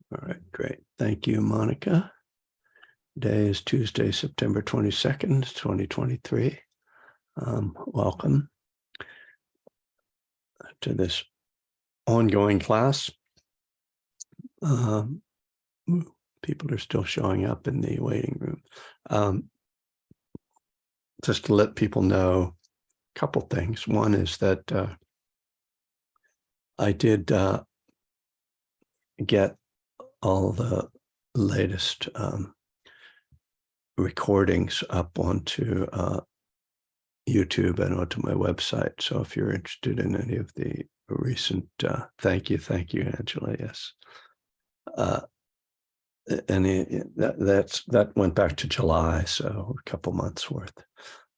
All right, great. Thank you, Monica. Today is Tuesday, September 22nd, 2023. Welcome to this ongoing class. People are still showing up in the waiting room. Just to let people know a couple things. One is that I did get all the latest recordings up onto YouTube and onto my website. So if you're interested in any of the recent, thank you, Angela. Yes, that went back to July, so a couple months worth.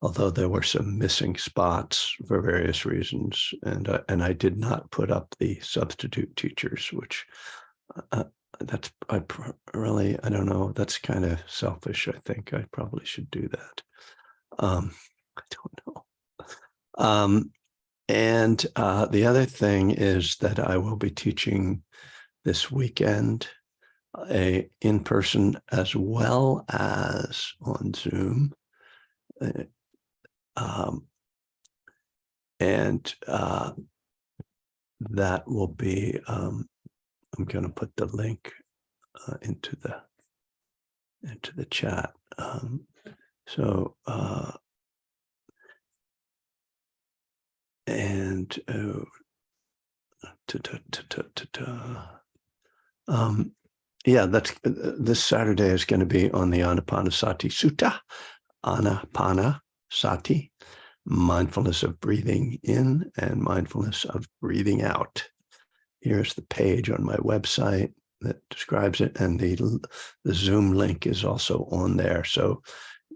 Although there were some missing spots for various reasons, and I did not put up the substitute teachers, which I don't know. That's kind of selfish. I think I probably should do that. I don't know. And the other thing is that I will be teaching this weekend in person as well as on Zoom. And that will be, I'm going to put the link into the chat. Yeah, that's this Saturday is going to be on the Anapanasati Sutta, Anapanasati, mindfulness of breathing in and mindfulness of breathing out. Here's the page on my website that describes it, and the Zoom link is also on there. So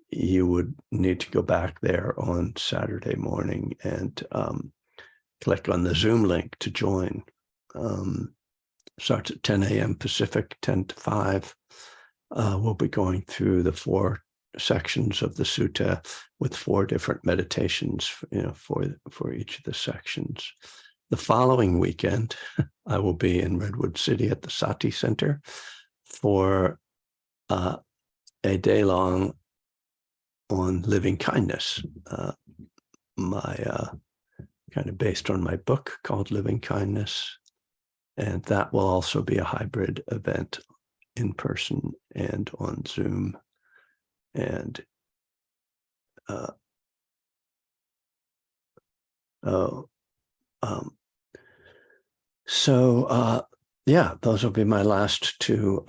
you would need to go back there on Saturday morning and click on the Zoom link to join. Starts at 10 a.m. Pacific, 10 to 5. We'll be going through the 4 sections of the sutta with 4 different meditations, for each of the sections. The following weekend, I will be in Redwood City at the Sati Center for a day long on living kindness. Kind of based on my book called Living Kindness. And that will also be a hybrid event in person and on Zoom. And yeah, those will be my last 2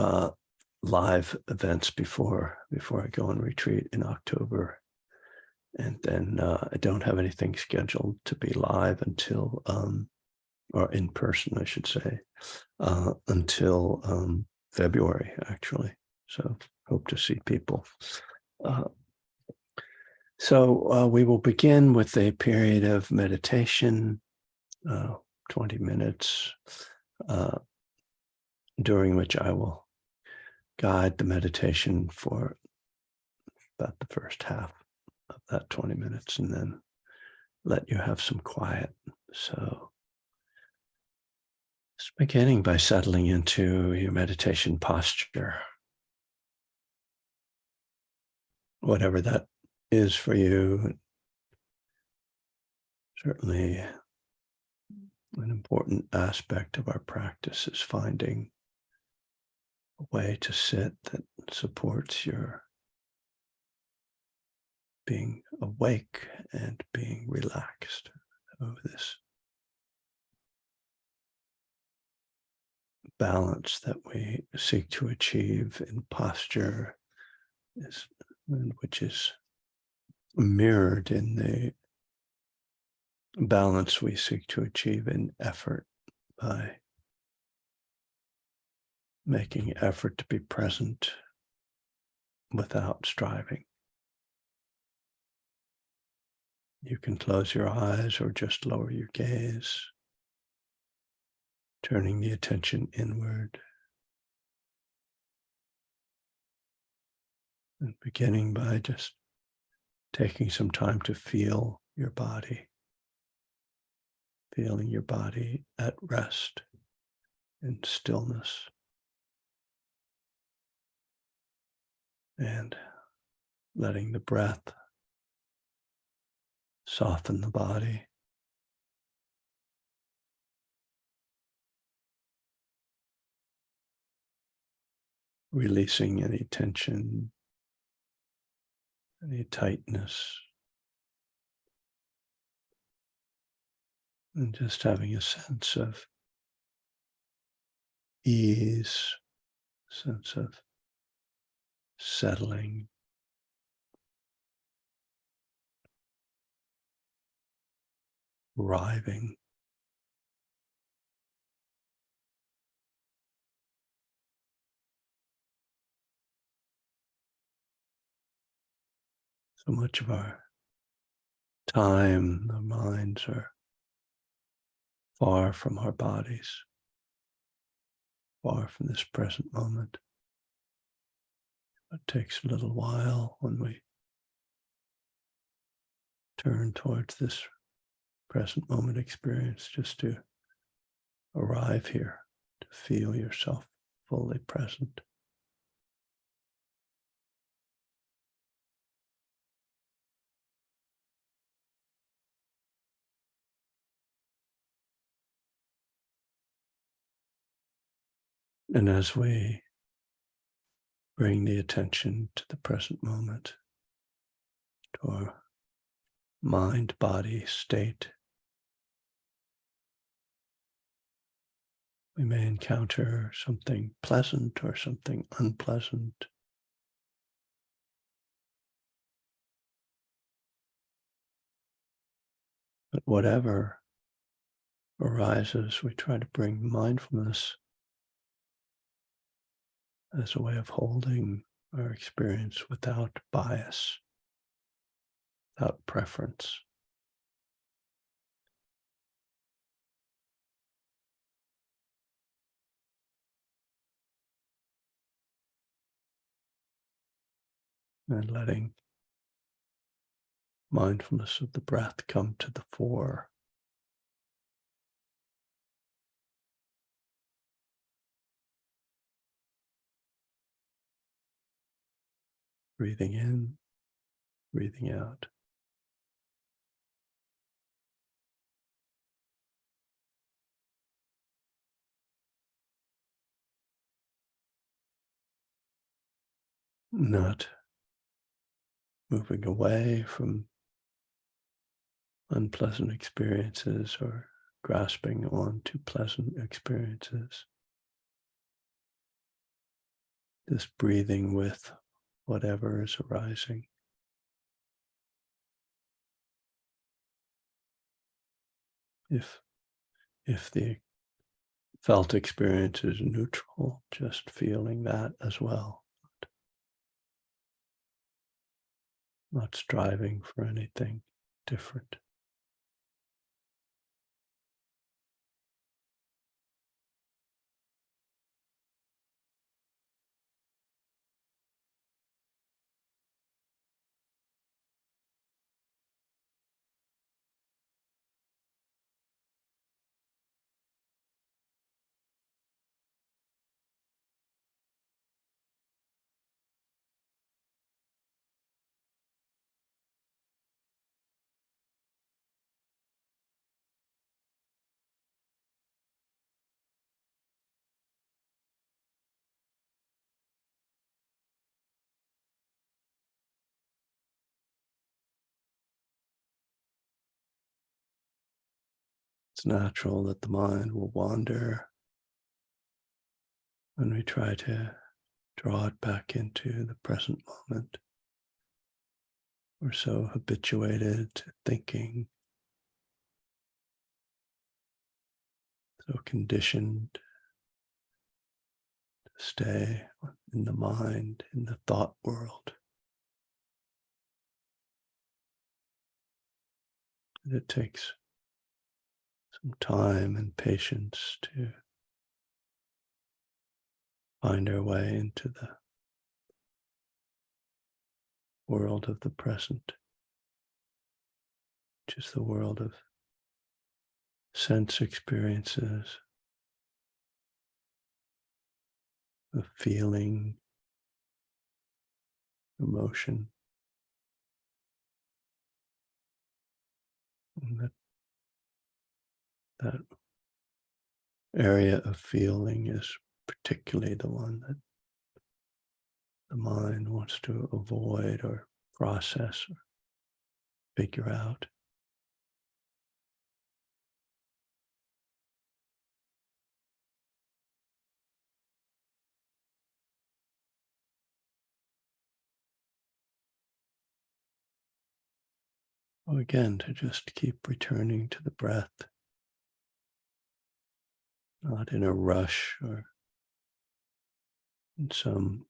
live events before I go on retreat in October. And then I don't have anything scheduled to be live until or in person, I should say, until February, actually. So hope to see people. So we will begin with a period of meditation, 20 minutes, during which I will guide the meditation for about the first half of that 20 minutes and then let you have some quiet. So just beginning by settling into your meditation posture, whatever that is for you. Certainly an important aspect of our practice is finding a way to sit that supports your being awake and being relaxed. So this balance that we seek to achieve in posture which is mirrored in the balance we seek to achieve in effort by making effort to be present without striving. You can close your eyes or just lower your gaze, turning the attention inward and beginning by just taking some time to feel your body, feeling your body at rest in stillness. and letting the breath soften the body. Releasing any tension, any tightness, and just having a sense of ease, sense of settling, arriving. So much of our time, our minds are far from our bodies, far from this present moment. It takes a little while when we turn towards this present moment experience just to arrive here, to feel yourself fully present. And as we bring the attention to the present moment, to our mind-body state, we may encounter something pleasant or something unpleasant. But whatever arises, we try to bring mindfulness as a way of holding our experience without bias, without preference. And letting mindfulness of the breath come to the fore. Breathing in, breathing out. Not moving away from unpleasant experiences or grasping on to pleasant experiences. Just breathing with whatever is arising. If the felt experience is neutral, just feeling that as well. Not striving for anything different. It's natural that the mind will wander when we try to draw it back into the present moment. We're so habituated to thinking, so conditioned to stay in the mind, in the thought world. And it takes some time and patience to find our way into the world of the present, which is the world of sense experiences, of feeling, emotion. And that area of feeling is particularly the one that the mind wants to avoid or process or figure out. So again, to just keep returning to the breath, not in a rush or in some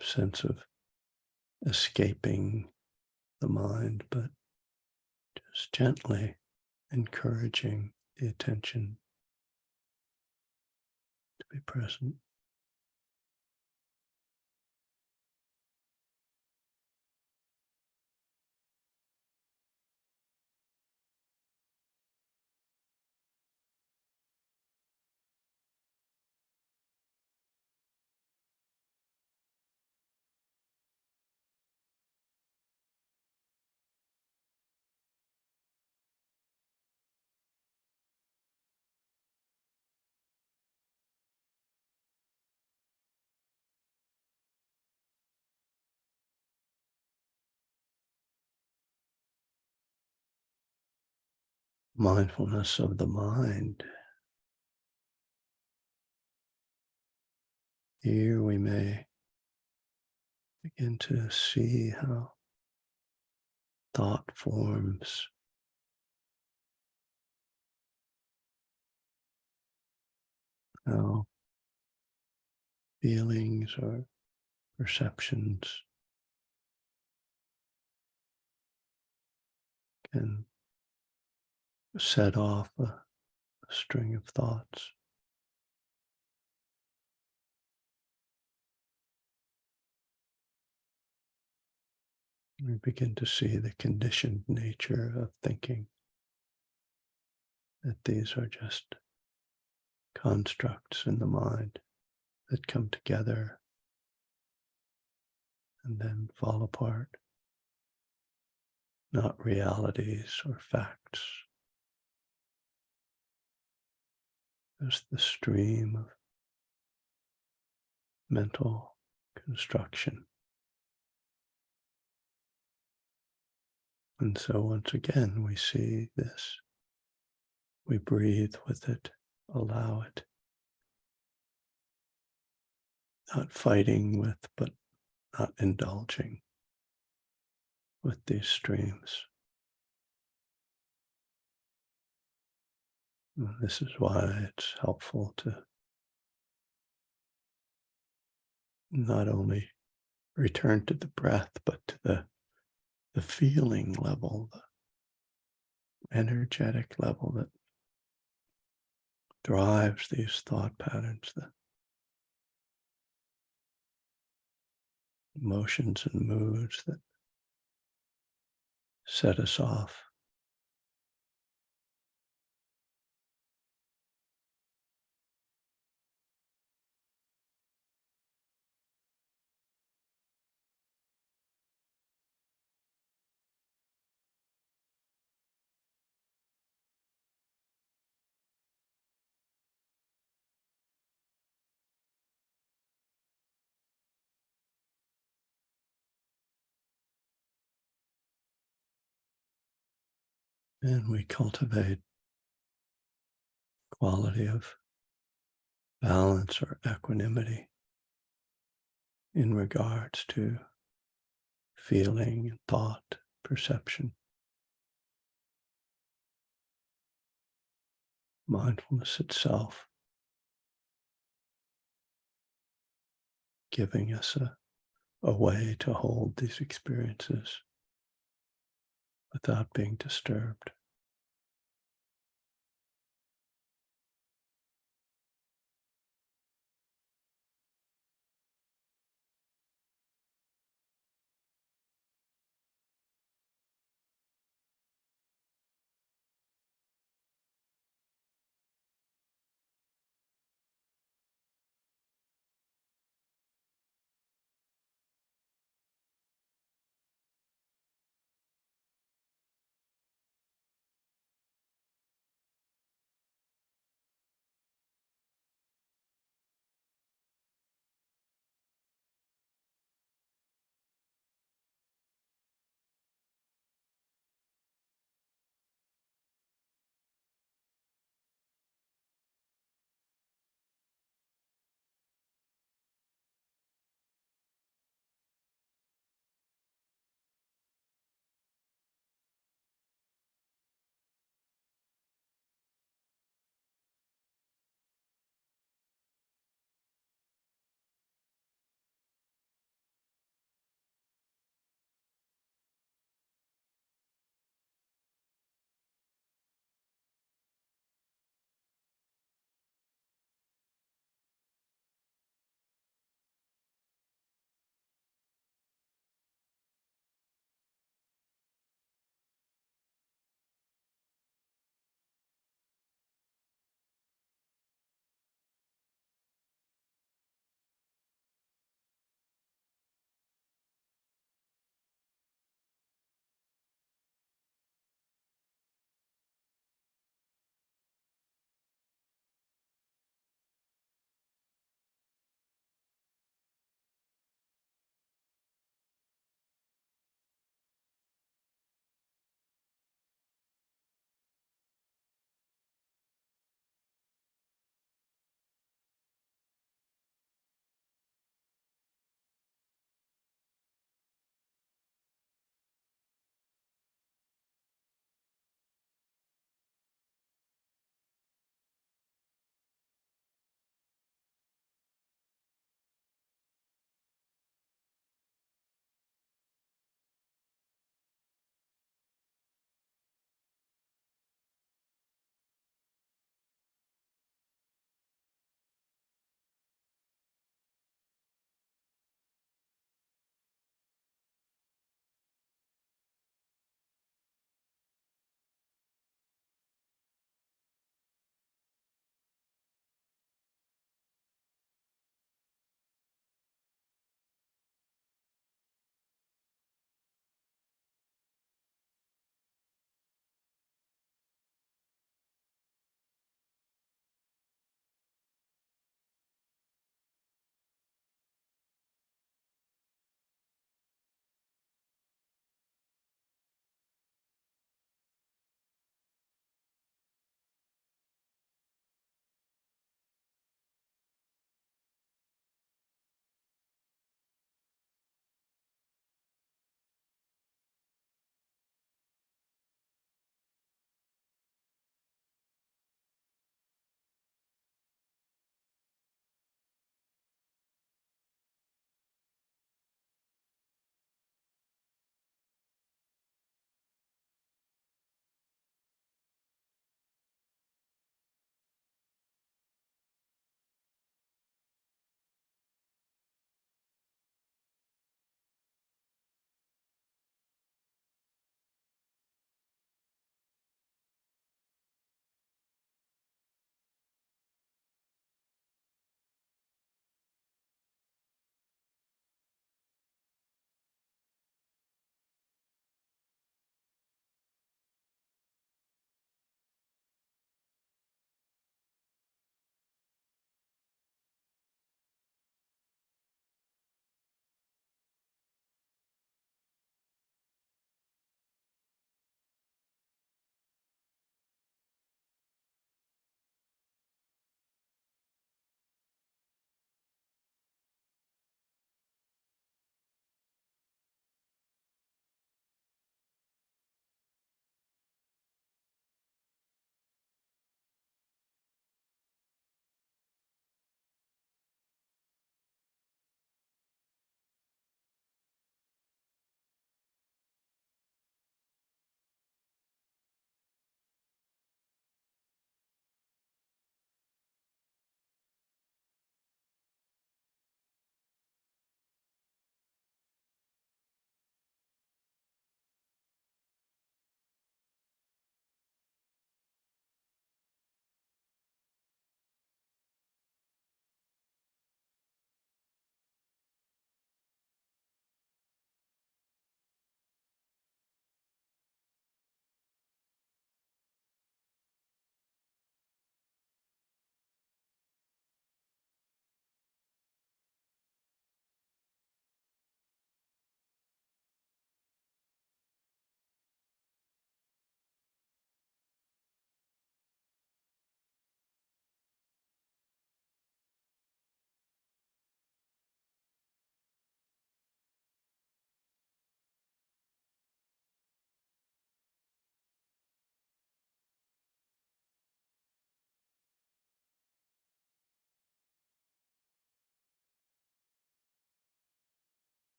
sense of escaping the mind, but just gently encouraging the attention to be present. Mindfulness of the mind. Here we may begin to see how thought forms, how feelings or perceptions can set off a string of thoughts. We begin to see the conditioned nature of thinking, that these are just constructs in the mind that come together and then fall apart, not realities or facts. There's the stream of mental construction. And so once again, we see this. We breathe with it, allow it, not fighting with, but not indulging with these streams. And this is why it's helpful to not only return to the breath, but to the feeling level, the energetic level that drives these thought patterns, the emotions and moods that set us off. And we cultivate quality of balance or equanimity in regards to feeling and thought, perception. Mindfulness itself giving us a way to hold these experiences without being disturbed.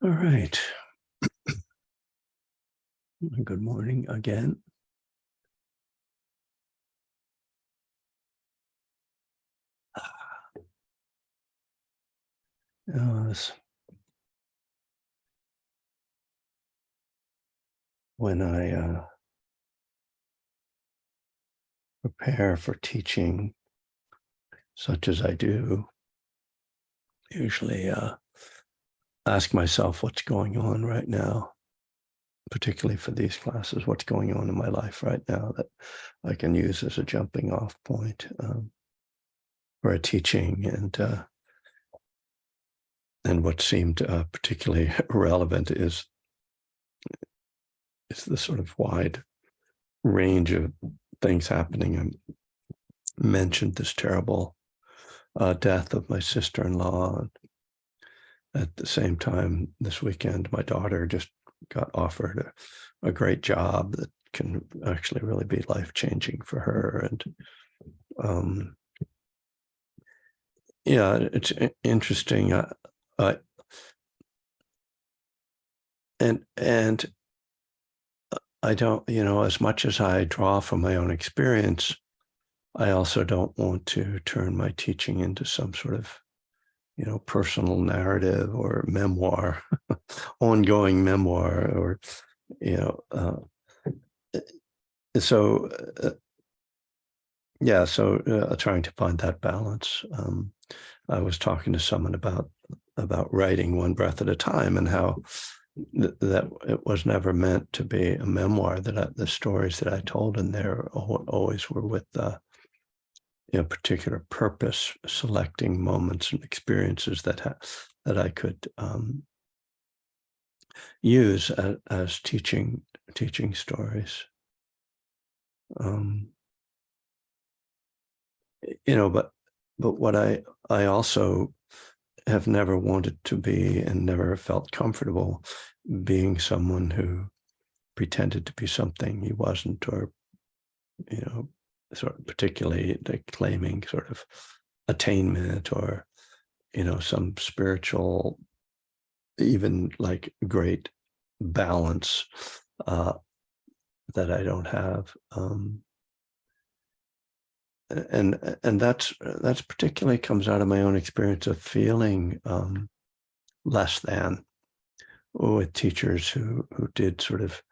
All right. Good morning again. When I prepare for teaching, such as I do, usually ask myself what's going on right now, particularly for these classes, what's going on in my life right now that I can use as a jumping off point for a teaching, and what seemed particularly relevant is the sort of wide range of things happening. I mentioned this terrible death of my sister-in-law. At the same time, this weekend, my daughter just got offered a great job that can actually really be life-changing for her. And yeah, it's interesting. And I don't, as much as I draw from my own experience, I also don't want to turn my teaching into some sort of, personal narrative or memoir, ongoing memoir, or, so, yeah, so trying to find that balance. I was talking to someone about writing one breath at a time, and how that it was never meant to be a memoir. That the stories that I told in there always were with particular purpose, selecting moments and experiences that I could use as teaching stories. But what I also have never wanted to be, and never felt comfortable being, someone who pretended to be something he wasn't, or sort of particularly claiming sort of attainment, or some spiritual, even like great balance that I don't have. And that's particularly comes out of my own experience of feeling less than, with teachers who did sort of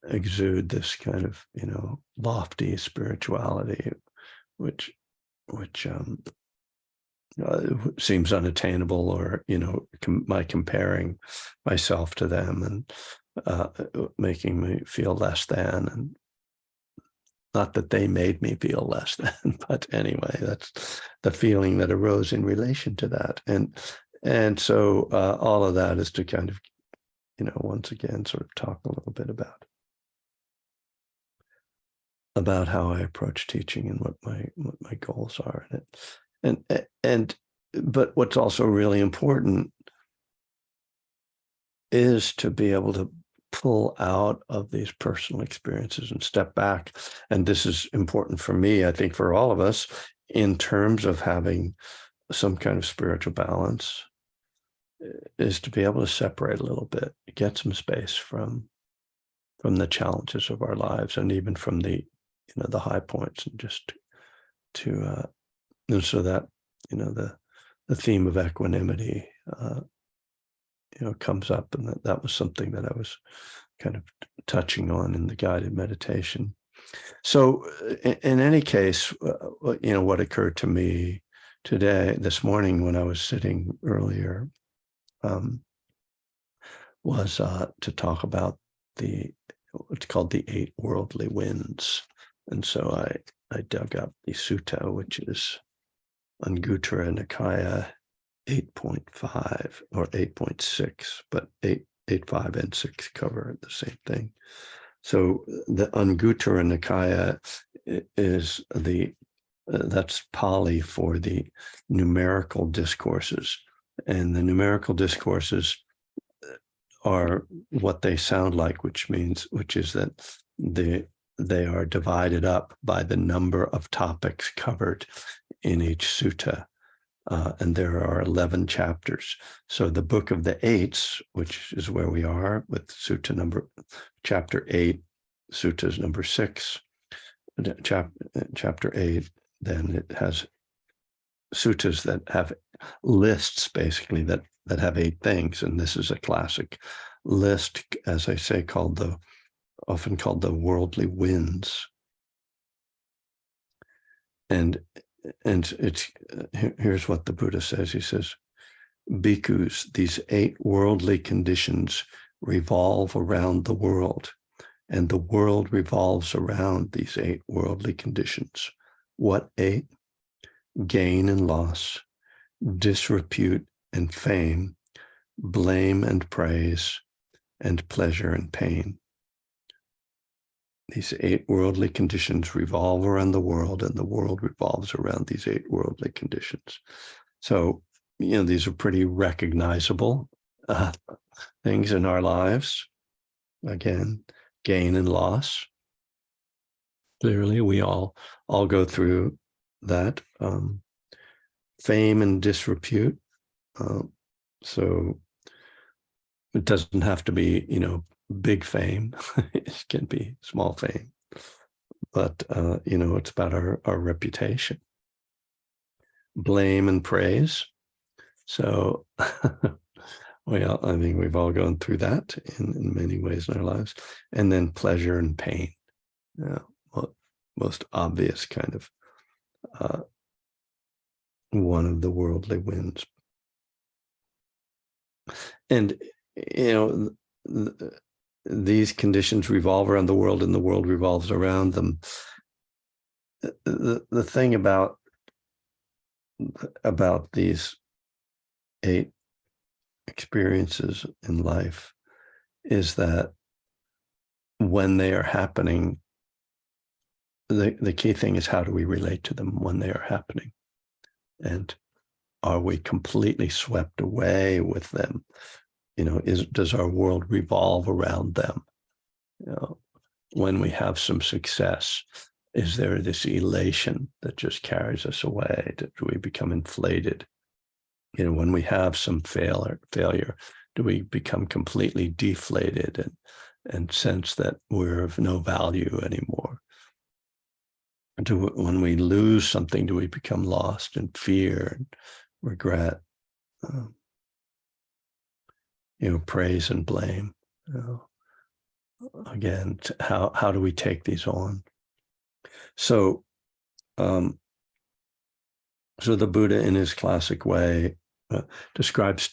exude this kind of lofty spirituality, which seems unattainable, or my comparing myself to them, and making me feel less than. And not that they made me feel less than, but anyway, that's the feeling that arose in relation to that. And so all of that is to kind of, once again, sort of talk a little bit about how I approach teaching, and what my goals are in it. But what's also really important is to be able to pull out of these personal experiences and step back. And this is important for me, I think for all of us, in terms of having some kind of spiritual balance, is to be able to separate a little bit, get some space from the challenges of our lives, and even from the high points, and just to and so that the theme of equanimity comes up. And that was something that I was kind of touching on in the guided meditation. So in any case, what occurred to me this morning, when I was sitting earlier, was to talk about what's called the 8 worldly winds. And so I dug up the sutta, which is Anguttara Nikaya 8.5 or 8.6, but 8.5 and 6 cover the same thing. So the Anguttara Nikaya is that's Pali for the numerical discourses. And the numerical discourses are what they sound like, which is that they are divided up by the number of topics covered in each sutta. And there are 11 chapters. So the Book of the Eights, which is where we are with chapter 8, suttas number 6, chapter 8, then it has suttas that have lists, basically, that have 8 things. And this is a classic list, as I say, often called the worldly winds. And it's here's what the Buddha says. He says, bhikkhus, these 8 worldly conditions revolve around the world, and the world revolves around these 8 worldly conditions. What 8? Gain and loss, disrepute and fame, blame and praise, and pleasure and pain. These 8 worldly conditions revolve around the world, and the world revolves around these 8 worldly conditions. So, these are pretty recognizable things in our lives. Again, gain and loss. Clearly, we all go through that. Fame and disrepute. So it doesn't have to be, big fame. It can be small fame. But, it's about our reputation. Blame and praise. So, well, I mean, we've all gone through that in many ways in our lives. And then pleasure and pain. Most obvious kind of one of the worldly winds. And, these conditions revolve around the world, and the world revolves around them. The thing about these 8 experiences in life is that when they are happening, the key thing is, how do we relate to them when they are happening? And are we completely swept away with them? Does our world revolve around them? When we have some success, is there this elation that just carries us away? Do we become inflated? When we have some failure, do we become completely deflated and sense that we're of no value anymore? When we lose something, do we become lost in fear and regret? Praise and blame. Again, how do we take these on? So, so the Buddha, in his classic way, describes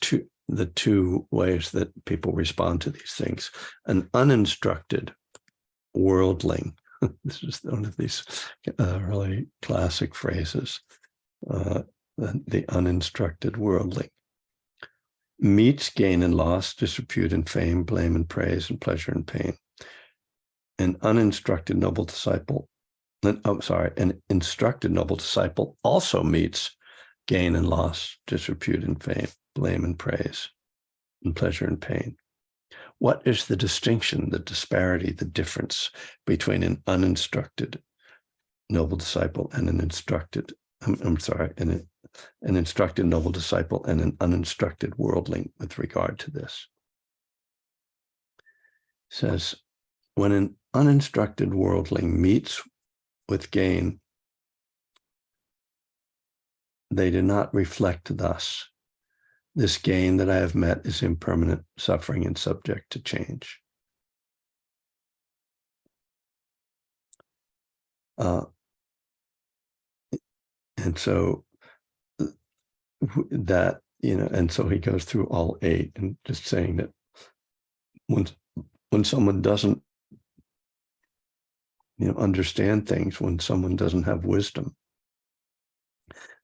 the two ways that people respond to these things. An uninstructed worldling. This is one of these really classic phrases. The uninstructed worldling meets gain and loss, disrepute and fame, blame and praise, and pleasure and pain. An uninstructed noble disciple, an instructed noble disciple also meets gain and loss, disrepute and fame, blame and praise, and pleasure and pain. What is the distinction, the disparity, the difference between an uninstructed noble disciple and an instructed, an instructed noble disciple and an uninstructed worldling with regard to this? It says, when an uninstructed worldling meets with gain, they do not reflect thus: this gain that I have met is impermanent, suffering, and subject to change. And so that, and so he goes through all 8 and just saying that when someone doesn't, understand things, when someone doesn't have wisdom,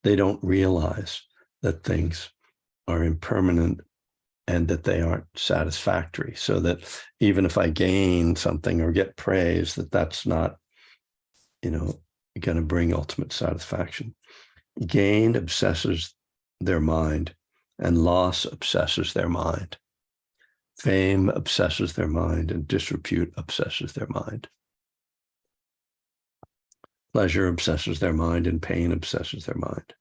they don't realize that things are impermanent and that they aren't satisfactory. So that even if I gain something or get praise, that's not, going to bring ultimate satisfaction. Gain obsesses their mind, and loss obsesses their mind. Fame obsesses their mind, and disrepute obsesses their mind. Pleasure obsesses their mind, and pain obsesses their mind.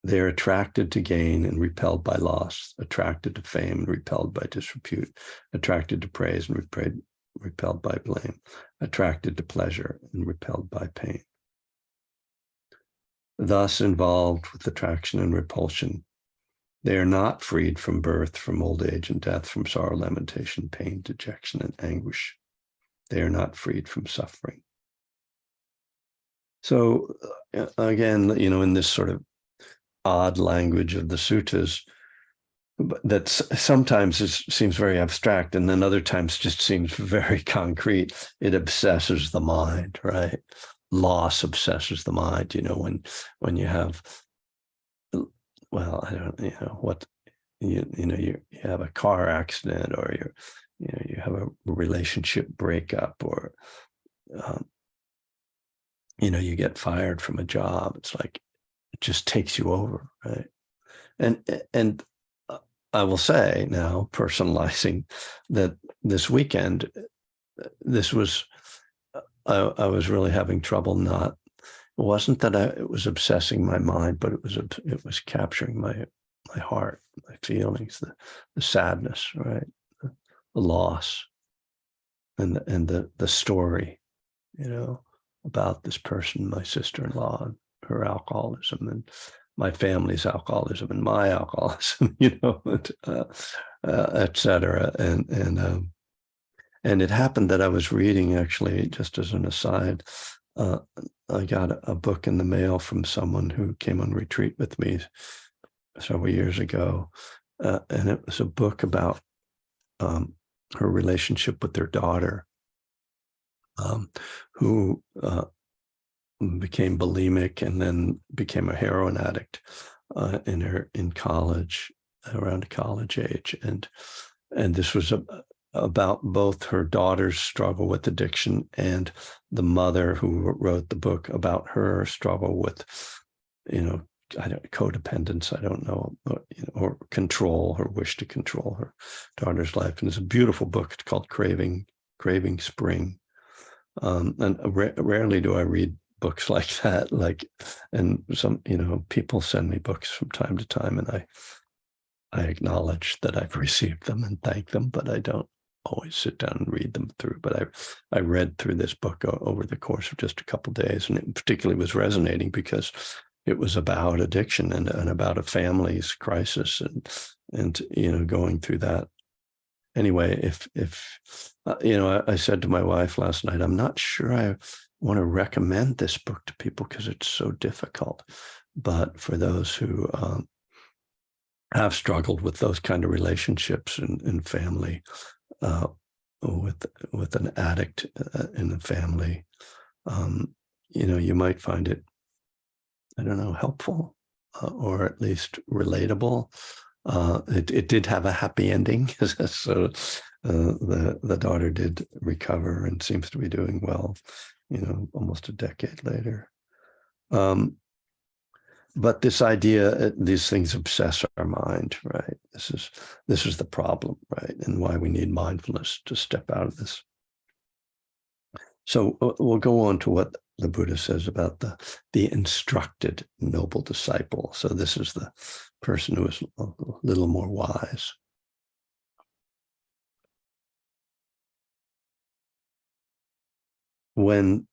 They are attracted to gain and repelled by loss, attracted to fame and repelled by disrepute, attracted to praise and repelled by blame, attracted to pleasure and repelled by pain. Thus involved with attraction and repulsion, they are not freed from birth, from old age and death, from sorrow, lamentation, pain, dejection, and anguish. They are not freed from suffering. So again, in this sort of odd language of the suttas, that sometimes seems very abstract, and then other times just seems very concrete. It obsesses the mind, right? Loss obsesses the mind. When you have, well, I don't, what, you have a car accident, or you have a relationship breakup, or you get fired from a job. It's like it just takes you over, right? And I will say now, personalizing, that this weekend, this was, I was really having trouble. It wasn't that it was obsessing my mind, but it was capturing my heart, my feelings, the sadness, right, the loss, and the story, about this person, my sister-in-law, and her alcoholism, and my family's alcoholism, and my alcoholism, et cetera. And it happened that I was reading, actually, just as an aside, I got a book in the mail from someone who came on retreat with me several years ago. And it was a book about her relationship with their daughter, who became bulimic and then became a heroin addict in college, around college age. And this was about both her daughter's struggle with addiction and the mother who wrote the book about her struggle with, codependence, I don't know, or control, her wish to control her daughter's life. And it's a beautiful book. It's called Craving Spring. And rarely do I read books like that. And some, people send me books from time to time, and I acknowledge that I've received them and thank them, but I don't always sit down and read them through. But I read through this book over the course of just a couple of days, and it particularly was resonating because it was about addiction and about a family's crisis, and going through that. Anyway, if I said to my wife last night, I'm not sure I want to recommend this book to people because it's so difficult. But for those who have struggled with those kind of relationships in family, with an addict in the family, you might find it, I don't know, helpful, or at least relatable. It did have a happy ending, so the daughter did recover and seems to be doing well, almost a decade later. But this idea, these things obsess our mind, right? This is the problem, right? And why we need mindfulness to step out of this. So we'll go on to what the Buddha says about the instructed noble disciple. So this is the person who is a little more wise. When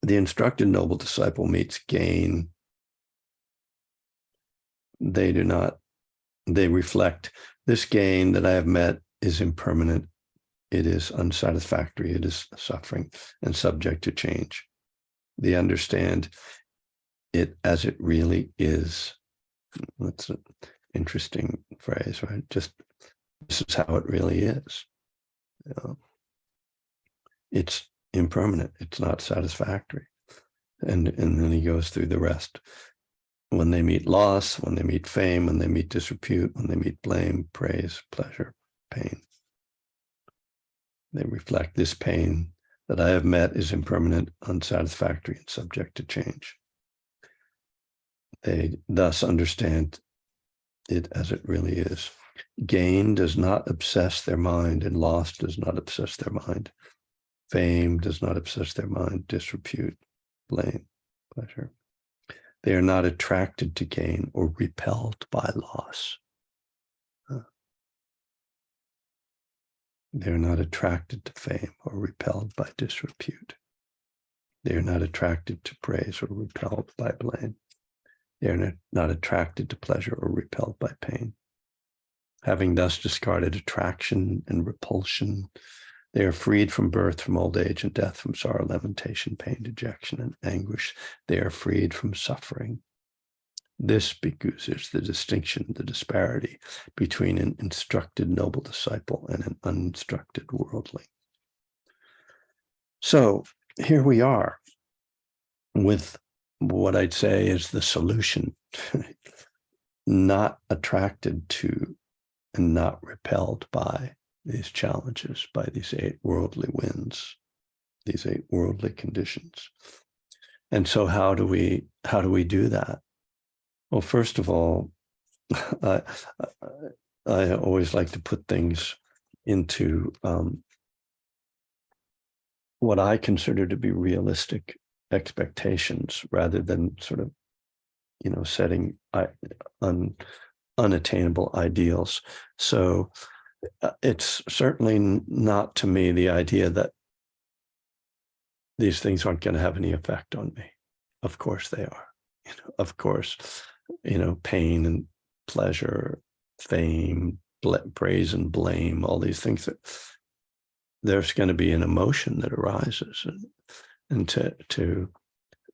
the instructed noble disciple meets gain, they reflect, this gain that I have met is impermanent. It is unsatisfactory. It is suffering and subject to change. They understand it as it really is. That's an interesting phrase, right? Just, this is how it really is. It's impermanent. It's not satisfactory. And then he goes through the rest. When they meet loss, when they meet fame, when they meet disrepute, when they meet blame, praise, pleasure, pain, they reflect, this pain that I have met is impermanent, unsatisfactory, and subject to change. They thus understand it as it really is. Gain does not obsess their mind, and loss does not obsess their mind. Fame does not obsess their mind. Disrepute, blame, pleasure. They are not attracted to gain or repelled by loss. They are not attracted to fame or repelled by disrepute. They are not attracted to praise or repelled by blame. They are not attracted to pleasure or repelled by pain. Having thus discarded attraction and repulsion, they are freed from birth, from old age and death, from sorrow, lamentation, pain, dejection, and anguish. They are freed from suffering. This, because there's the distinction, the disparity between an instructed noble disciple and an uninstructed worldling. So here we are with what I'd say is the solution, not attracted to and not repelled by these challenges, by these 8 worldly winds, these 8 worldly conditions. And so how do we do that? Well, first of all, I always like to put things into what I consider to be realistic expectations, rather than sort of, setting unattainable ideals. So it's certainly not, to me, the idea that these things aren't going to have any effect on me. Of course they are. Of course, pain and pleasure, fame, praise and blame, all these things, that there's going to be an emotion that arises, and to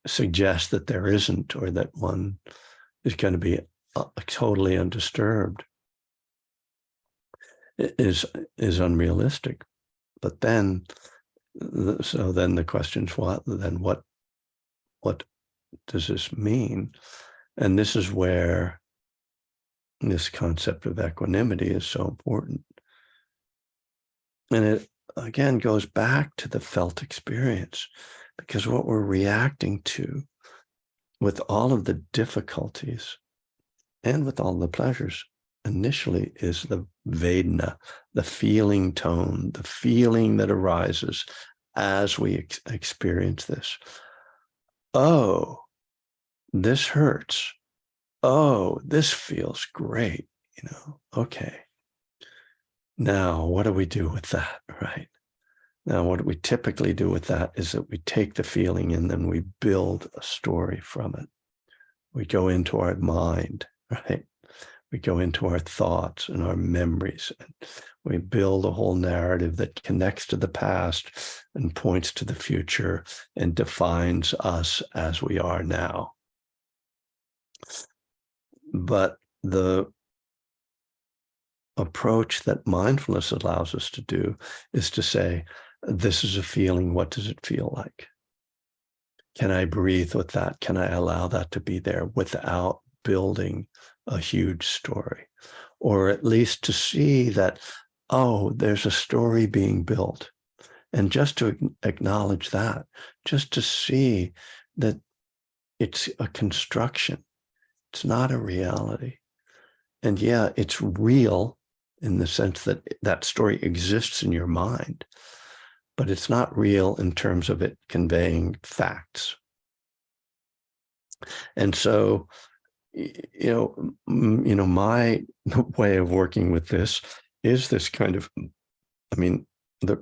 suggest that there isn't, or that one is going to be totally undisturbed, is unrealistic. But then, the question is, what does this mean? And this is where this concept of equanimity is so important. And it, again, goes back to the felt experience, because what we're reacting to with all of the difficulties and with all the pleasures initially is the Vedana, the feeling tone, the feeling that arises as we experience this. Oh, this hurts. Oh, this feels great. Okay. Now, what do we do with that, right? Now, what we typically do with that is that we take the feeling and then we build a story from it. We go into our mind, right? We go into our thoughts and our memories, and we build a whole narrative that connects to the past and points to the future and defines us as we are now. But the approach that mindfulness allows us to do is to say, this is a feeling. What does it feel like? Can I breathe with that? Can I allow that to be there without building a huge story? Or at least to see that, oh, there's a story being built. And just to acknowledge that, just to see that it's a construction. It's not a reality. And yeah, it's real in the sense that that story exists in your mind, but it's not real in terms of it conveying facts. And so, my way of working with this is this kind of, the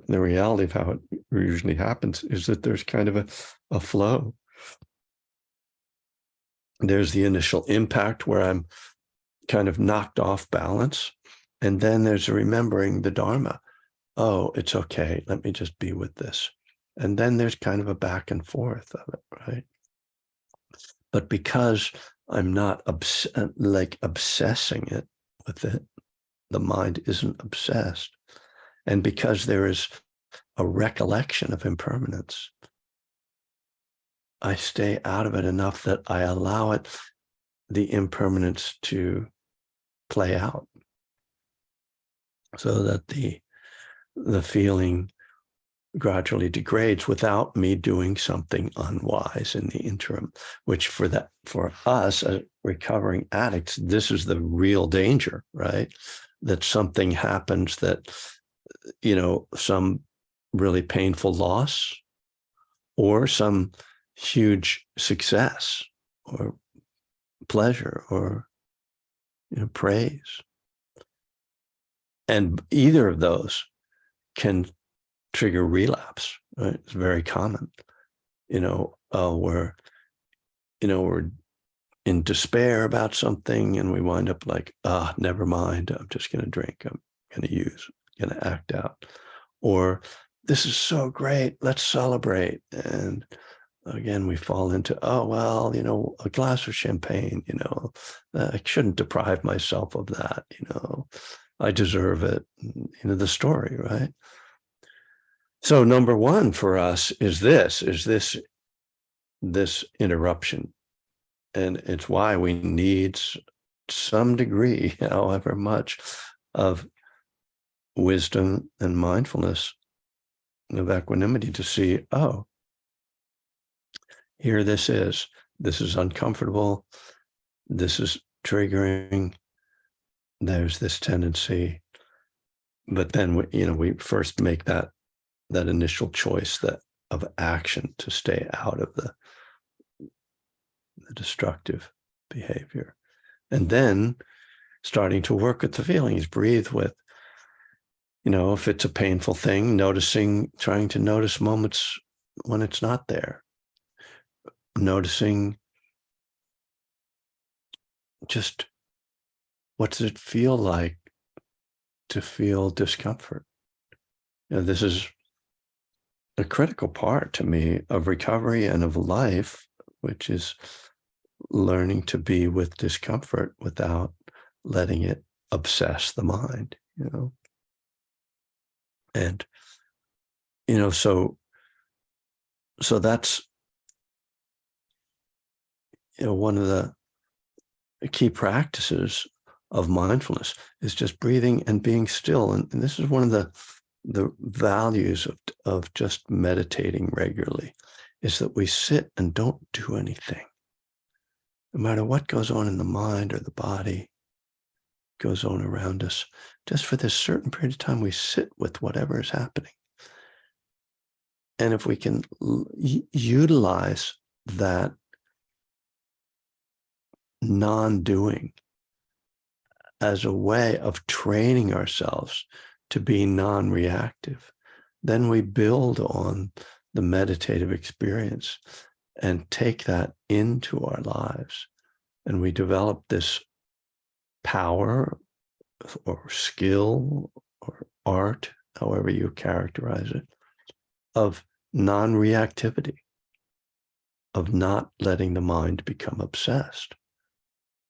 reality of how it usually happens is that there's kind of a flow. There's the initial impact where I'm kind of knocked off balance. And then there's remembering the Dharma. Oh, it's okay. Let me just be with this. And then there's kind of a back and forth of it, right? But because I'm not obsessing it with it, the mind isn't obsessed. And because there is a recollection of impermanence, I stay out of it enough that I allow the impermanence to play out, so that the feeling gradually degrades without me doing something unwise in the interim, which for us as recovering addicts, this is the real danger, right? That something happens that, some really painful loss or some huge success or pleasure or praise. And either of those can trigger relapse, right? It's very common, where, we're in despair about something and we wind up like, never mind, I'm just going to drink, I'm going to act out. Or this is so great, let's celebrate. And again, we fall into, a glass of champagne, I shouldn't deprive myself of that, I deserve it, the story, right? So number one for us is this interruption. And it's why we need some degree, however much, of wisdom and mindfulness, of equanimity to see, here this is uncomfortable, this is triggering, there's this tendency. But then we first make that initial choice of action to stay out of the destructive behavior. And then starting to work with the feelings, breathe with, if it's a painful thing, trying to notice moments when it's not there. Noticing just what does it feel like to feel discomfort. This is a critical part to me of recovery and of life, which is learning to be with discomfort without letting it obsess the mind, And, so that's, one of the key practices of mindfulness is just breathing and being still. And this is one of the values of just meditating regularly, is that we sit and don't do anything. No matter what goes on in the mind or the body, goes on around us, just for this certain period of time, we sit with whatever is happening. And if we can utilize that non-doing as a way of training ourselves to be non-reactive, then we build on the meditative experience and take that into our lives. And we develop this power or skill or art, however you characterize it, of non-reactivity, of not letting the mind become obsessed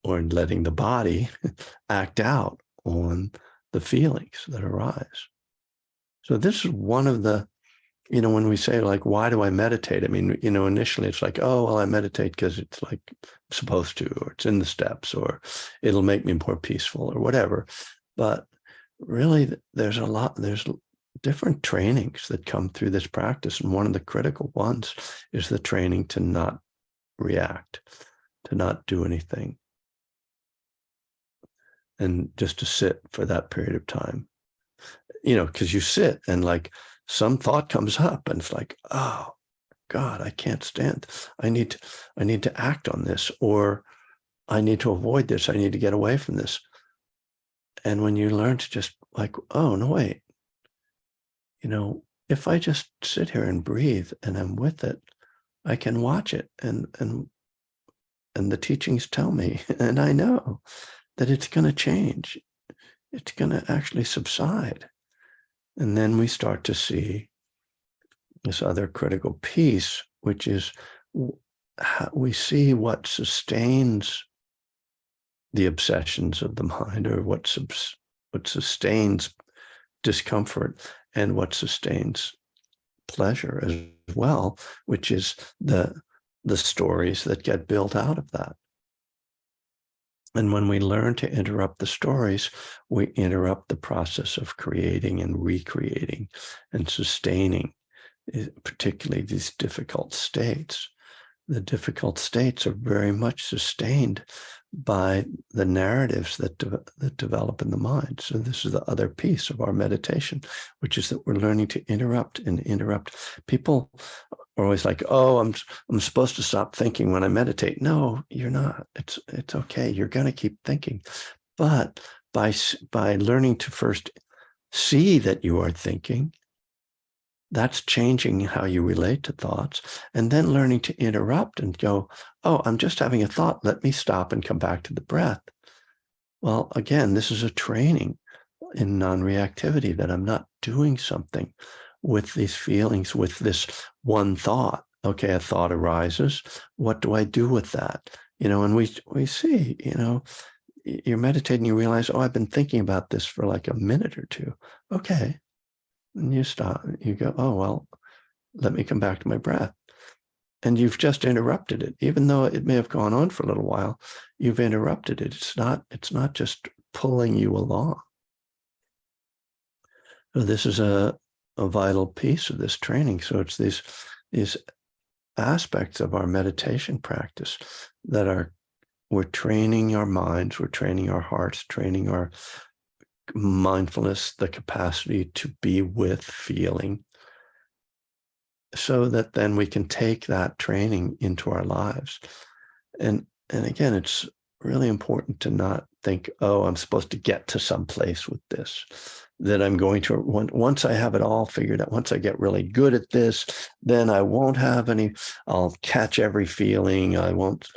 or letting the body act out on the feelings that arise. So this is one of the, when we say like, why do I meditate? I mean, initially it's like, I meditate because it's like I'm supposed to, or it's in the steps, or it'll make me more peaceful or whatever. But really there's different trainings that come through this practice. And one of the critical ones is the training to not react, to not do anything, and just to sit for that period of time. Because you sit and like some thought comes up and it's like, oh God, I can't stand. I need to act on this, or I need to avoid this. I need to get away from this. And when you learn to just like, oh no, wait, if I just sit here and breathe and I'm with it, I can watch it. And the teachings tell me, and I know that it's going to change. It's going to actually subside. And then we start to see this other critical piece, which is we see what sustains the obsessions of the mind, or what sustains discomfort, and what sustains pleasure as well, which is the stories that get built out of that. And when we learn to interrupt the stories, we interrupt the process of creating and recreating and sustaining, particularly these difficult states. The difficult states are very much sustained by the narratives that develop in the mind. So this is the other piece of our meditation, which is that we're learning to interrupt and interrupt. People are always like, "Oh, I'm supposed to stop thinking when I meditate." No, you're not. It's okay. You're going to keep thinking, but by learning to first see that you are thinking, that's changing how you relate to thoughts, and then learning to interrupt and go, "Oh, I'm just having a thought. Let me stop and come back to the breath." Well, again, this is a training in non-reactivity, that I'm not doing something with these feelings, with this one thought. Okay, a thought arises. What do I do with that? And we see, you're meditating, you realize, oh, I've been thinking about this for like a minute or two. Okay. And you stop, you go, oh, well, let me come back to my breath. And you've just interrupted it. Even though it may have gone on for a little while, you've interrupted it. It's not just pulling you along. So this is a vital piece of this training. So it's these aspects of our meditation practice that we're training our minds, we're training our hearts, training our mindfulness, the capacity to be with feeling, so that then we can take that training into our lives. And again, it's really important to not think, oh, I'm supposed to get to some place with this, that I'm going to, once I have it all figured out, once I get really good at this, then I won't have any, I'll catch every feeling. I won't,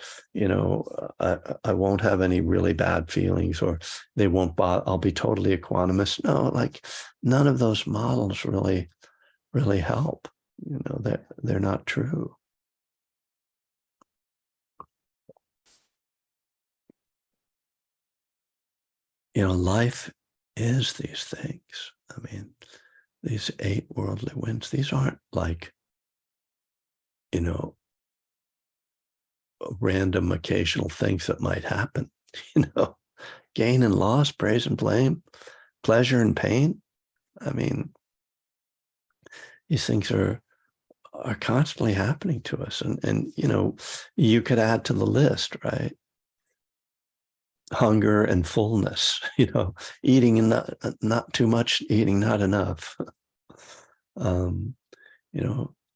I won't have any really bad feelings, or they won't bother. I'll be totally equanimous. No, like none of those models really help. They're not true. Life is these things. I mean, these 8 worldly winds, these aren't like, random occasional things that might happen. Gain and loss, praise and blame, pleasure and pain. I mean, these things are constantly happening to us. And you could add to the list, right? Hunger and fullness, eating and not too much, eating not enough.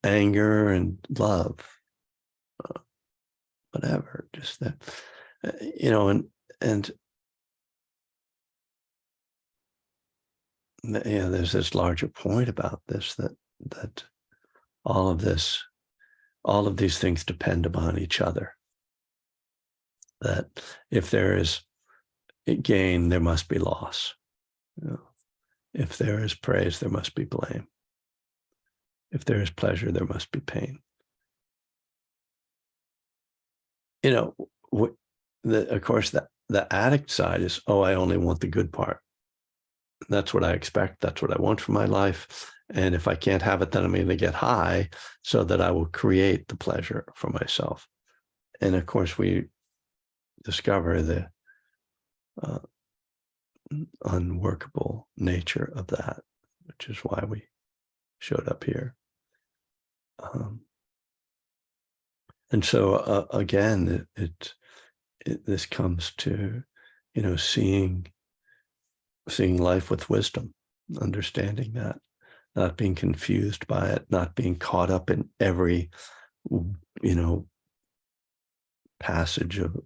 Anger and love, whatever, just that, and there's this larger point about this, that all of these things depend upon each other. That if there is gain, there must be loss. If there is praise, there must be blame. If there is pleasure, there must be pain. Of course, the addict side is, oh, I only want the good part. That's what I expect. That's what I want for my life. And if I can't have it, then I'm going to get high so that I will create the pleasure for myself. And of course, we discover the unworkable nature of that, which is why we showed up here. And so again, this comes to, seeing life with wisdom, understanding that, not being confused by it, not being caught up in every, passage of,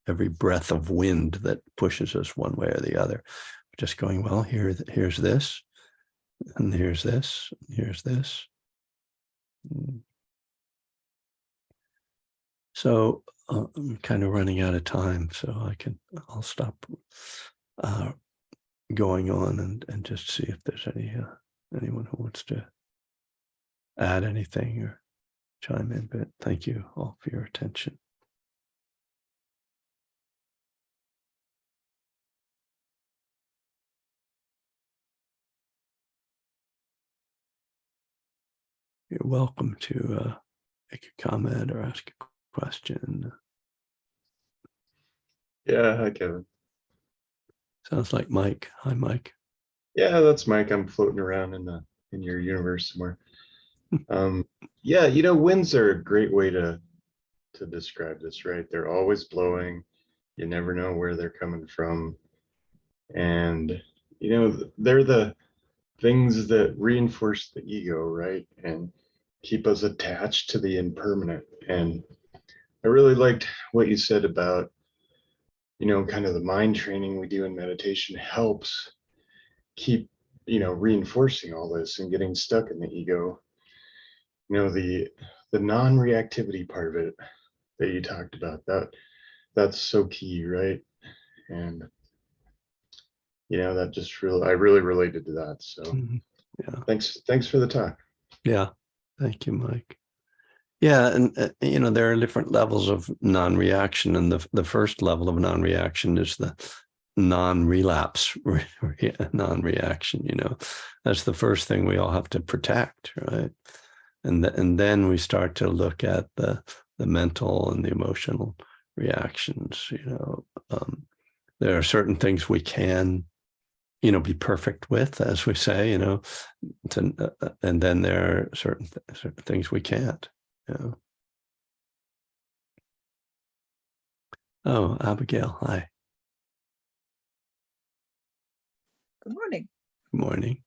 every breath of wind that pushes us one way or the other. Just going, well, here's this, and here's this, and here's this. So I'm kind of running out of time, so I'll stop going on and just see if there's anyone who wants to add anything or chime in. But thank you all for your attention. You're welcome to make a comment or ask a question. Yeah, hi Kevin. Sounds like Mike. Hi, Mike. Yeah, that's Mike. I'm floating around in your universe somewhere. Yeah, winds are a great way to describe this, right? They're always blowing. You never know where they're coming from. And, you know, they're the things that reinforce the ego, right? And keep us attached to the impermanent. And I really liked what you said about, you know, kind of the mind training we do in meditation helps keep, you know, reinforcing all this and getting stuck in the ego. You know, the non-reactivity part of it that you talked about, that's so key, right? And you know, that just really, I really related to that. So Mhm. Yeah. thanks for the talk. Yeah. Thank you, Mike. Yeah, and you know, there are different levels of non-reaction, and the first level of non-reaction is the non-relapse non-reaction. You know, that's the first thing we all have to protect, right? And then we start to look at the mental and the emotional reactions. You know, there are certain things we can, you know, be perfect with, as we say. You know, and then there are certain things we can't. You know. Oh, Abigail, hi. Good morning. Good morning.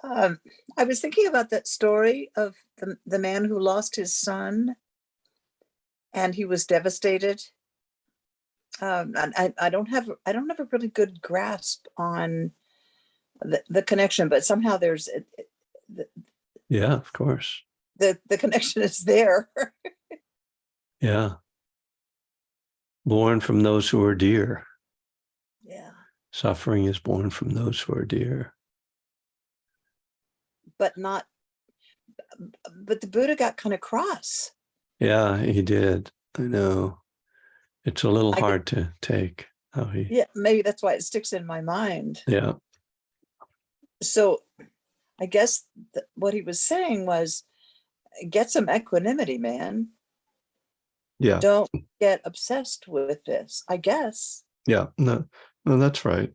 I was thinking about that story of the man who lost his son and he was devastated. And I don't have a really good grasp on the connection, but somehow there's the, Yeah, of course. the connection is there. Yeah. Born from those who are dear. Yeah. Suffering is born from those who are dear. But the Buddha got kind of cross. Yeah, he did. I know. It's a little hard to take how he. Yeah, maybe that's why it sticks in my mind. Yeah. So I guess what he was saying was, get some equanimity, man. Yeah. Don't get obsessed with this, I guess. Yeah. No, that's right.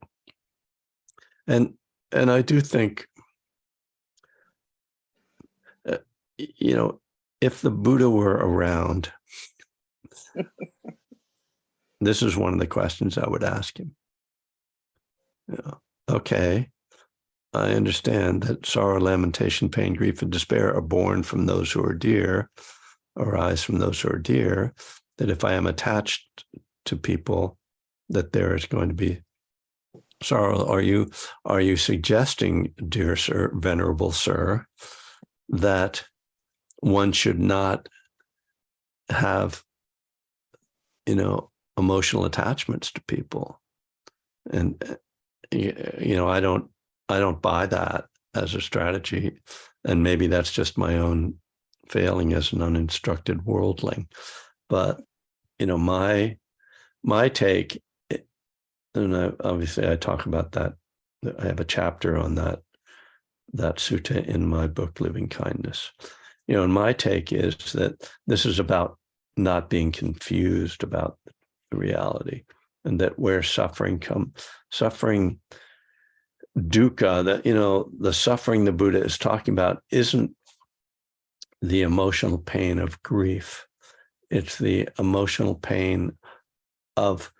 And I do think, you know, if the Buddha were around, this is one of the questions I would ask him. Yeah. Okay. I understand that sorrow, lamentation, pain, grief, and despair are born from those who are dear, arise from those who are dear, that if I am attached to people, that there is going to be sorrow. Are you suggesting, dear sir, venerable sir, that one should not have, you know, emotional attachments to people? And, you know, I don't buy that as a strategy. And maybe that's just my own failing as an uninstructed worldling. But, you know, my take, and obviously I talk about that. I have a chapter on that sutta in my book, Living Kindness. You know, and my take is that this is about not being confused about the reality, and that where suffering dukkha, that, you know, the suffering the Buddha is talking about isn't the emotional pain of grief. It's the emotional pain of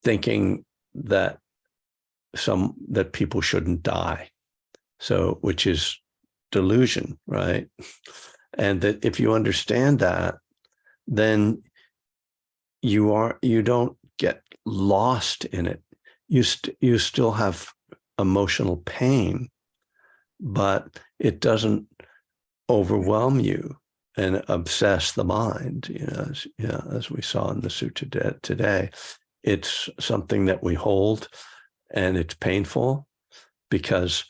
thinking that people shouldn't die. So, which is delusion, right? And that if you understand that, then you don't get lost in it. You still have emotional pain, but it doesn't overwhelm you and obsess the mind. You know, as we saw in the sutta today, it's something that we hold, and it's painful because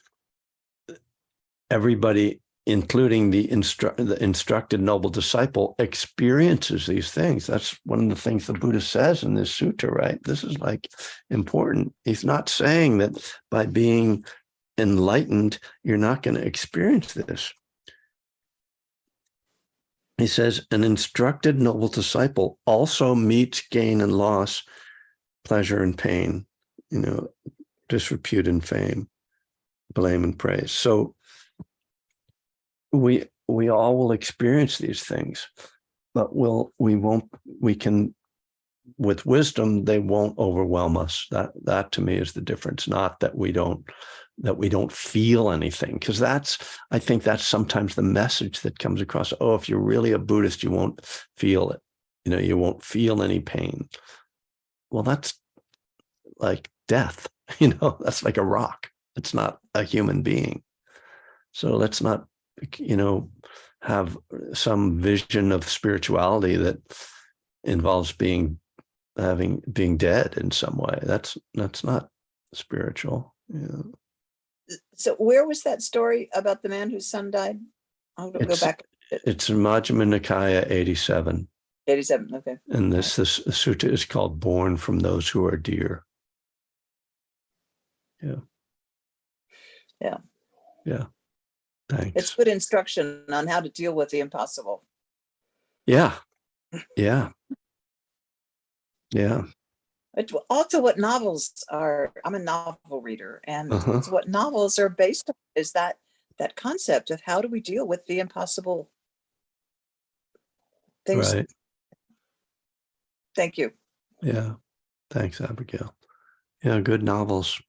everybody, including the instructed noble disciple, experiences these things. That's one of the things the Buddha says in this sutta, right? This is like important. He's not saying that by being enlightened, you're not going to experience this. He says, an instructed noble disciple also meets gain and loss, pleasure and pain, you know, disrepute and fame, blame and praise. So we all will experience these things, but we can with wisdom, they won't overwhelm us. That to me is the difference. Not that we don't feel anything, because I think that's sometimes the message that comes across. Oh, if you're really a Buddhist, you won't feel it. You won't feel any pain. Well, that's like death. That's like a rock. It's not a human being. So let's not, have some vision of spirituality that involves being dead in some way. That's not spiritual. Yeah. So where was that story about the man whose son died? I'll go back. It's Majjhima Nikaya 87. 87. Okay. And this sutta is called Born from Those Who Are Dear. Yeah. Yeah. Yeah. Thanks. It's good instruction on how to deal with the impossible. Yeah. Yeah. Yeah. It's also what novels are. I'm a novel reader, and it's what novels are based on, is that concept of how do we deal with the impossible things. Right. Thank you. Yeah. Thanks, Abigail. Yeah, good novels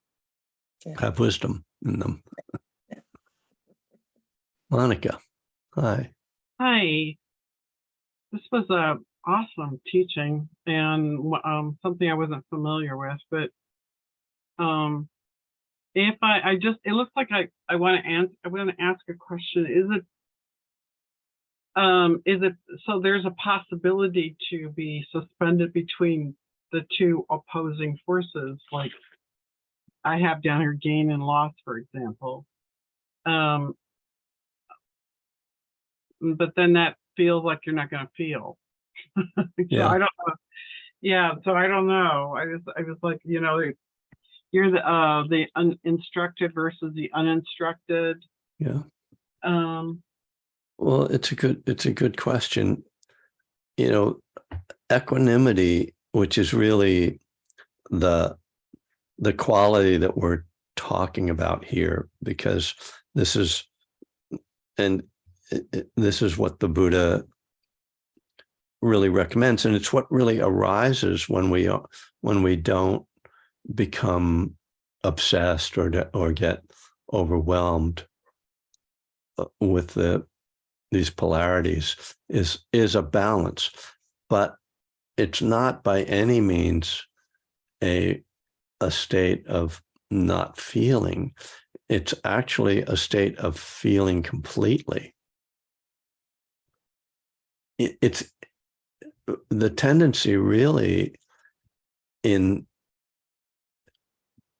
have wisdom in them. Monica, hi. Hi. This was a awesome teaching and something I wasn't familiar with, but if it looks like I want to ask a question. Is it so there's a possibility to be suspended between the two opposing forces, like I have down here gain and loss, for example. But then that feels like you're not going to feel. So I don't know. Yeah, so I don't know. I was like, you're the uninstructed versus the uninstructed. Yeah. Well, it's a good question. Equanimity, which is really the quality that we're talking about here, because this is what the Buddha really recommends, and it's what really arises when we don't become obsessed or get overwhelmed with these polarities. Is a balance, but it's not by any means a state of not feeling. It's actually a state of feeling completely. It's the tendency really in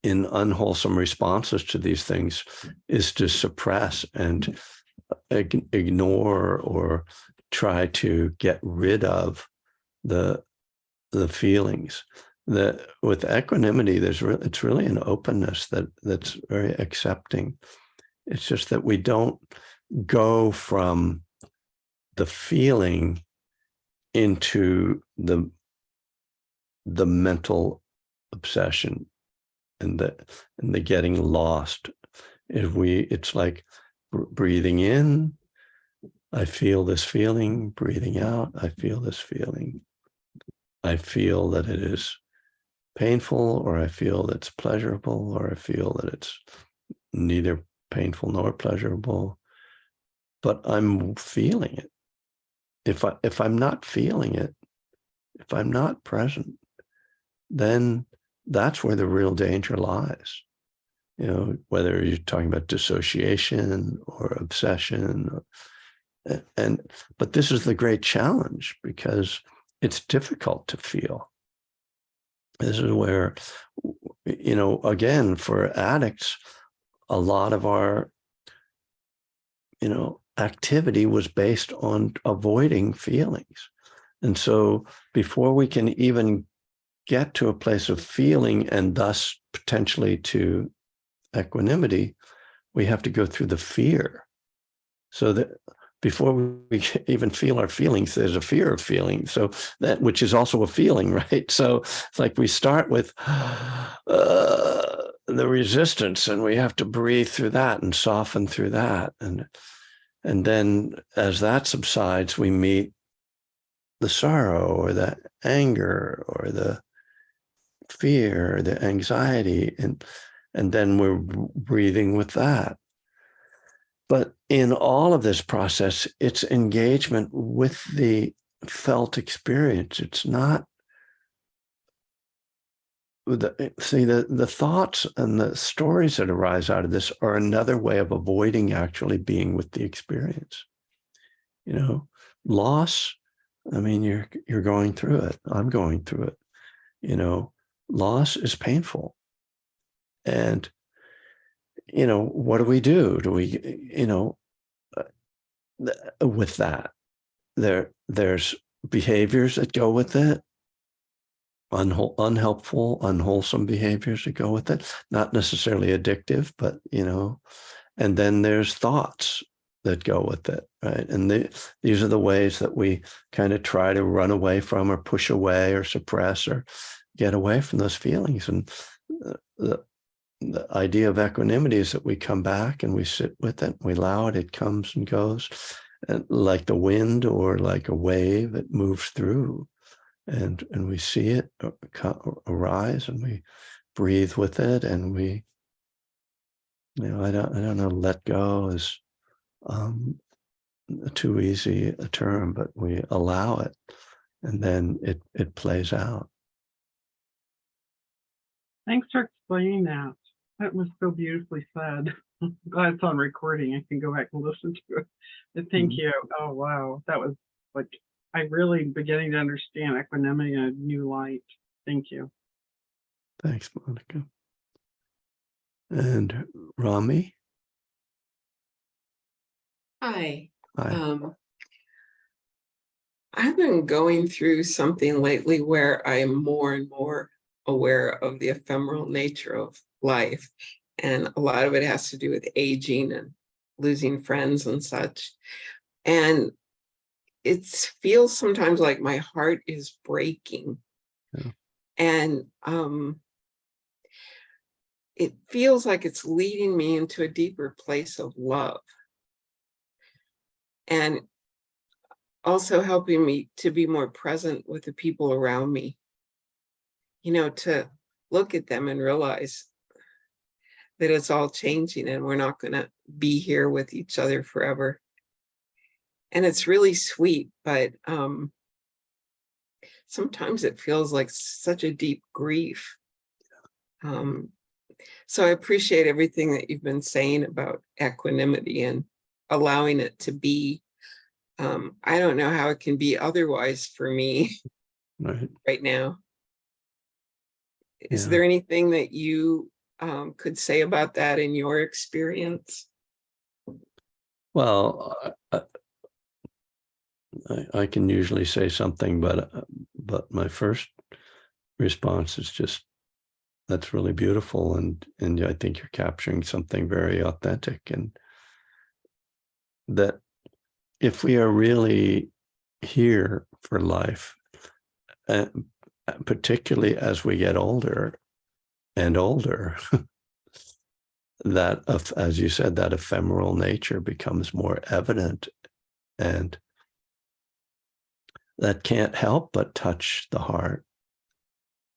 unwholesome responses to these things is to suppress and ignore or try to get rid of the feelings. With equanimity, it's really an openness that's very accepting. It's just that we don't go from the feeling into the mental obsession and the getting lost. It's like breathing in, I feel this feeling. Breathing out, I feel this feeling. I feel that it is painful, or I feel that it's pleasurable, or I feel that it's neither painful nor pleasurable, but I'm feeling it. If I'm not feeling it, if I'm not present, then that's where the real danger lies. Whether you're talking about dissociation or obsession, but this is the great challenge, because it's difficult to feel. This is where, again, for addicts, a lot of our, activity was based on avoiding feelings. And so before we can even get to a place of feeling and thus potentially to equanimity, we have to go through the fear. So that before we even feel our feelings, there's a fear of feeling. So that, which is also a feeling, right? So it's like we start with the resistance, and we have to breathe through that and soften through that. And then as that subsides, we meet the sorrow or the anger or the fear, the anxiety, and then we're breathing with that. But in all of this process, it's engagement with the felt experience. It's not the thoughts and the stories that arise out of this are another way of avoiding actually being with the experience. You know, loss, I mean, you're going through it. I'm going through it. You know, loss is painful. And, you know, what do? Do we, you know, with that, there's behaviors that go with it, unhelpful, unwholesome behaviors that go with it, not necessarily addictive, but, you know, and then there's thoughts that go with it, right? And these are the ways that we kind of try to run away from or push away or suppress or get away from those feelings. And the idea of equanimity is that we come back and we sit with it, we allow it comes and goes, and like the wind or like a wave, it moves through, and we see it arise, and we breathe with it, and we, you know, I don't know, let go is too easy a term, but we allow it, and then it plays out. Thanks for explaining that. That was so beautifully said. I'm glad it's on recording. I can go back and listen to it. But thank you. Oh, wow. That was like, I really beginning to understand equanimity in a new light. Thank you. Thanks, Monica. And Rami? Hi. Hi. I've been going through something lately where I am more and more aware of the ephemeral nature of life. And a lot of it has to do with aging and losing friends and such. And it feels sometimes like my heart is breaking. Yeah. And it feels like it's leading me into a deeper place of love. And also helping me to be more present with the people around me, you know, to look at them and realize that it's all changing and we're not going to be here with each other forever. And it's really sweet, but sometimes it feels like such a deep grief. So I appreciate everything that you've been saying about equanimity and allowing it to be. I don't know how it can be otherwise for me right now. Is there anything that you could say about that in your experience? Well, I can usually say something, but my first response is just, that's really beautiful, and I think you're capturing something very authentic, and that if we are really here for life, particularly as we get older and older, that, as you said, that ephemeral nature becomes more evident, and that can't help but touch the heart.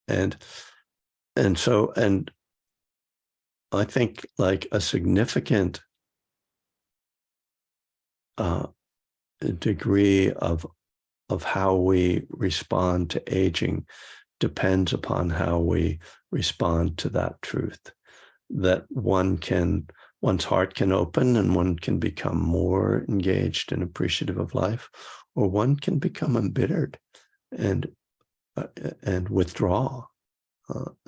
And I think like a significant degree of how we respond to aging depends upon how we respond to that truth, that one's heart can open and one can become more engaged and appreciative of life, or one can become embittered and withdraw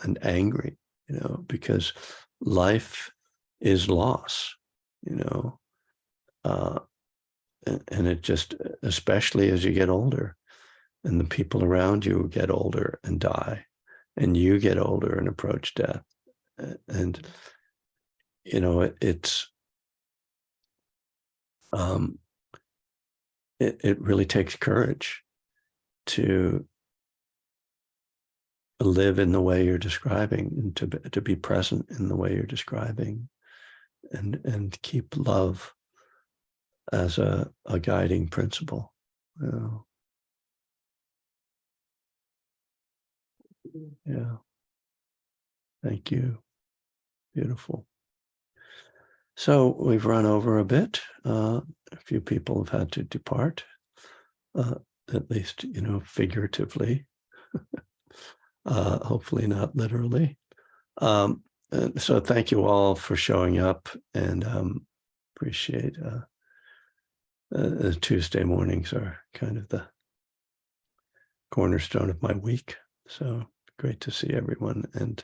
and angry, you know, because life is loss, you know, and it just, especially as you get older and the people around you get older and die, and you get older and approach death. And, you know, it really takes courage to live in the way you're describing, and to be present in the way you're describing, and keep love as a guiding principle. You know, Yeah. Thank you. Beautiful. So we've run over a bit. A few people have had to depart, at least, figuratively. Hopefully not literally. So thank you all for showing up, and appreciate Tuesday mornings are kind of the cornerstone of my week. So great to see everyone. And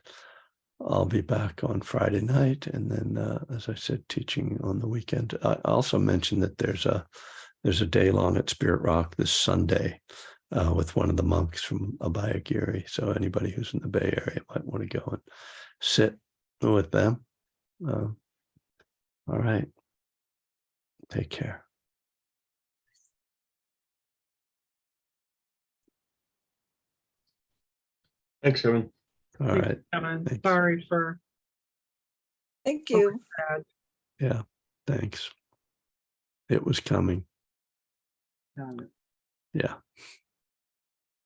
I'll be back on Friday night. And then, as I said, teaching on the weekend. I also mentioned that there's a day long at Spirit Rock this Sunday with one of the monks from Abhayagiri. So anybody who's in the Bay Area might want to go and sit with them. All right. Take care. Thanks, Kevin. All Thanks, right. Kevin. Thanks. Sorry for Thank you. that. Yeah. Thanks. It was coming. Got it. Yeah.